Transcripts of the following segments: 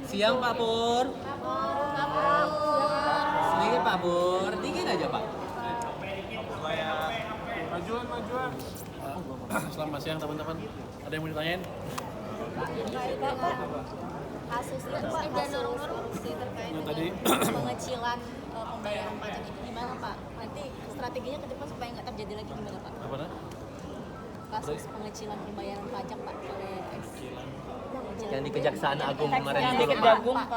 Siang Pak Pur. Sedikit Pak Pur, dikit aja Pak. Majuan. Selamat siang teman-teman. Ada yang mau ditanyain? Bapak, kasusnya Pak dan korupsi terkait Yang dengan tadi. pengecilan pembayaran pajak itu gimana Pak? Nanti strateginya ke depan supaya nggak terjadi lagi gimana Pak? Apa dah? Kasus pengecilan pembayaran pajak Pak oleh Yang di Kejaksaan Agung kemarin Yang itu di loh Pak. Kejagung, Pak.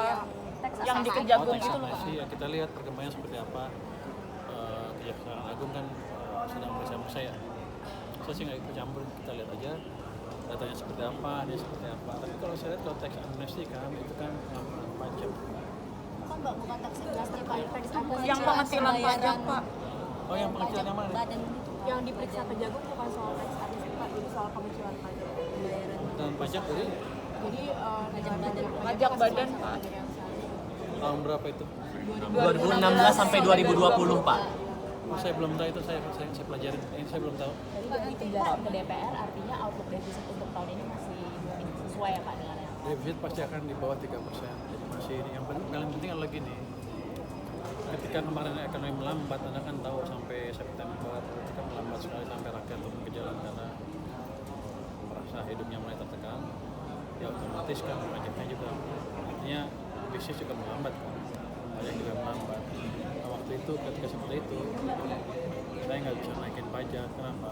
Yang di Kejagung Teks itu loh Pak. amnesti ya kita lihat perkembangan seperti apa. Kejaksaan Agung kan sedang meriksa ya. Saya sih nggak ikut campur, kita lihat aja datanya seperti apa, dia seperti apa. Tapi kalau saya lihat kalau teks amnesti kan itu kan pengampunan pajak. Bukan Mbak, bukan tax amnesty Pak. Yang pengecilan pajak Pak. Oh yang pengecilan yang mana? Badan itu Yang diperiksa Kejagung bukan soal tax amnesty Pak, ini soal pengecilan pajak. pembayaran. Dan pajak dari Jadi Pajak badan Pak. tahun berapa itu? 2016 sampai 2020 Pak. Oh, saya belum tahu itu, saya pelajarin. Ini saya belum tahu. Jadi Pak ditinggalkan ke DPR artinya outlook defisit untuk tahun ini masih sesuai ya Pak dengan yang Defisit pasti akan di bawah 3%. Jadi masih ini yang paling penting adalah gini. Ketika kemarin ekonomi melambat, Anda kan tahu sampai September itu kan melambat sekali sampai rakyat turun ke jalan karena merasa hidupnya mulai tertekan. Ya otomatis kan pajaknya juga, artinya bisnis juga melambat kan, pajak juga melambat. Nah, waktu itu ketika seperti itu, saya nggak bisa naikin pajak. Kenapa?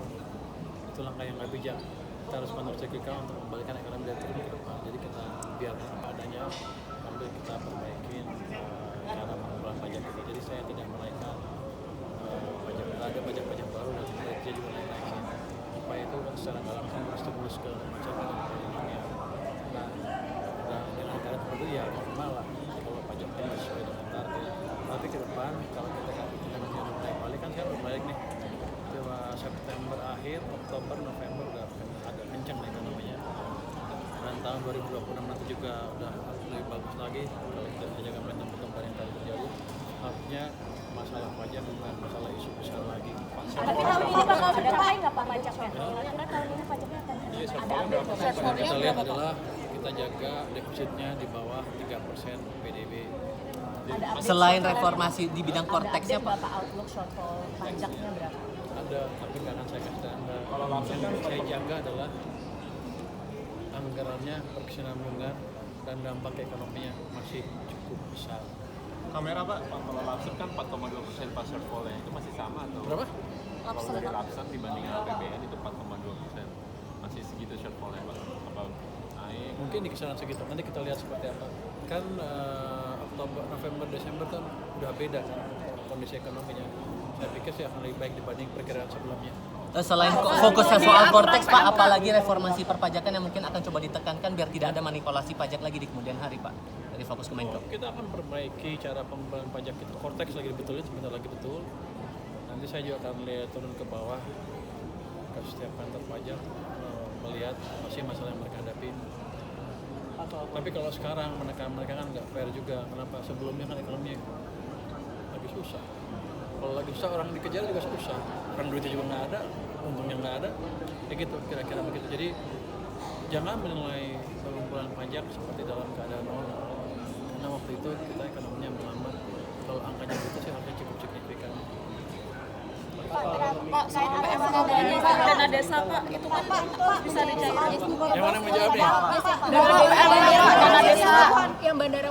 Itu langkah yang nggak bijak. Kita harus countercyclical untuk membalikan ekonomi dari turun ke depan. Jadi kita biarkan apa adanya, sambil kita perbaikin cara pengelolaan pajak kita. Jadi saya tidak menaikkan pajak, ada pajak-pajak baru dan saya juga naikin. Supaya itu kan secara nggak langsung stimulus ke masyarakat dan ekonominya. Nah, dengan cara seperti itu ya normal lah kalau pajaknya sesuai dengan target. Tapi ke depan kalau kita kan mulai balik kan saya balik nih. Coba September akhir, Oktober, November udah agak kencang ekonominya. Dan tahun 2026 nanti juga udah lebih bagus lagi kalau kita bisa jaga momentum pertumbuhan yang tadi terjadi. Artinya masalah pajak bukan masalah isu besar lagi. Tapi tahun ini bakal tercapai nggak Pak pajaknya? Kan tahun ini pajaknya akan ada update nggak? Yang kita lihat adalah kita jaga defisitnya di bawah 3% PDB. Ada update Selain shortfall- reformasi di bidang korteksnya ada Pak. update berapa outlook shortfall pajaknya berapa? Ada, tapi nggak akan saya kasih ke Anda. Kalau langsung yang saya jaga adalah anggarannya berkesinambungan dan dampak ekonominya masih cukup besar. Kamera Pak, kalau Lapsem kan 4,2% pas shortfall-nya itu masih sama atau? Berapa? Kalau dari Lapsem dibandingin APBN itu 4,2%. Masih segitu shortfall-nya Pak? Apa naik? Mungkin di kisaran segitu. Nanti kita lihat seperti apa. Kan Oktober, November, Desember kan udah beda kan kondisi ekonominya. Saya pikir sih akan lebih baik dibanding perkiraan sebelumnya. Selain fokusnya soal korteks Pak, apalagi reformasi perpajakan yang mungkin akan coba ditekankan biar tidak ada manipulasi pajak lagi di kemudian hari Pak dari fokus Kemenko. Kita akan perbaiki cara pembayaran pajak kita. Korteks lagi dibetulin, sebentar lagi betul. Nanti saya juga akan lihat turun ke bawah ke setiap kantor pajak melihat apa sih masalah yang mereka hadapi. Tapi kalau sekarang menekan mereka kan nggak fair juga. Kenapa? Sebelumnya kan ekonominya lagi susah. Kalau lagi susah orang dikejar juga susah. Orang duitnya juga nggak ada, untungnya nggak ada. Ya gitu, kira-kira begitu. Jadi jangan menilai pengumpulan pajak seperti dalam keadaan normal. Karena waktu itu kita ekonominya melambat. Kalau angkanya gitu sih harusnya cukup signifikan. Pak, soal dana desa Pak, itu kan bisa dicairkan. Yang mana yang menjawab nih? Dana desa. Yang Bandara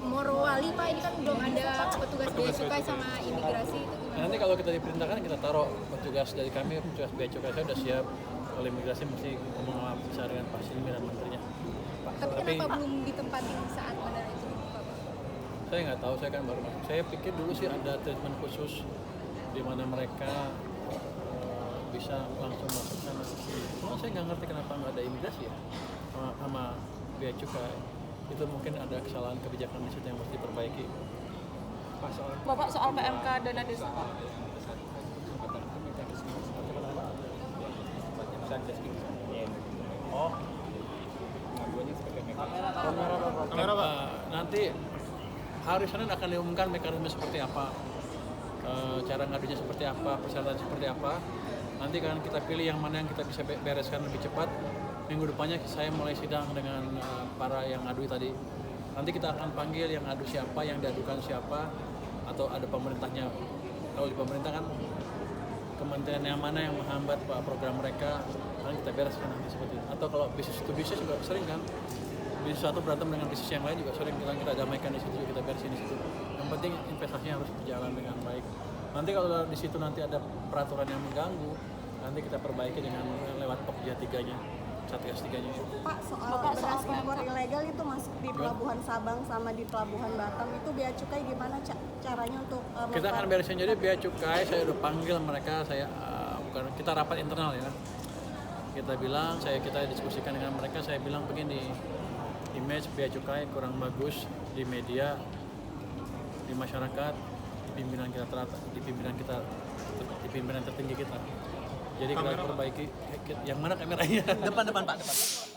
Morowali Pak, ini kan belum ada petugas bea cukai sama imigrasi itu. Nah, nanti kalau kita diperintahkan kita taruh petugas dari kami, petugas bea cukai saya sudah siap. Kalau imigrasi mesti ngomong sama bisa dengan Pak Silmi dan menterinya. Tapi kenapa belum ditempatin saat bandara itu dibuka Pak? Saya nggak tahu, saya kan baru masuk. Saya pikir dulu sih ada treatment khusus di mana mereka bisa langsung masuk sana. Cuma saya nggak ngerti kenapa nggak ada imigrasi ya sama bea cukai. Itu mungkin ada kesalahan kebijakan di situ yang mesti diperbaiki. Bapak soal PMK dana desa Pak. Oh, kamera Pak. Nanti hari Senin akan diumumkan mekanisme seperti apa, cara ngadunya seperti apa, persyaratan seperti apa. Nanti kan kita pilih yang mana yang kita bisa bereskan lebih cepat, minggu depannya saya mulai sidang dengan para yang adu tadi. Nanti kita akan panggil yang adu siapa, yang diadukan siapa, atau ada pemerintahnya. Kalau di pemerintah kan kementerian yang mana yang menghambat program mereka, kan kita bereskan nanti seperti itu. Atau kalau bisnis to bisnis juga sering kan, bisnis satu berantem dengan bisnis yang lain juga sering kita damaikan di situ, kita beresin di situ. Yang penting investasinya harus berjalan dengan baik. Nanti kalau di situ nanti ada peraturan yang mengganggu, nanti kita perbaiki dengan lewat Pokja 3-nya, Satgas 3-nya. Pak, soal beras impor ilegal itu masuk di pelabuhan Sabang sama di pelabuhan Batam, itu bea cukai gimana caranya untuk Kita akan beresin. Jadi bea cukai saya udah panggil mereka, kita rapat internal ya. Kita bilang, kita diskusikan dengan mereka, saya bilang begini, image bea cukai kurang bagus di media, di masyarakat, di pimpinan tertinggi kita. Jadi kita perbaiki. Yang mana kameranya? Depan Pak, depan.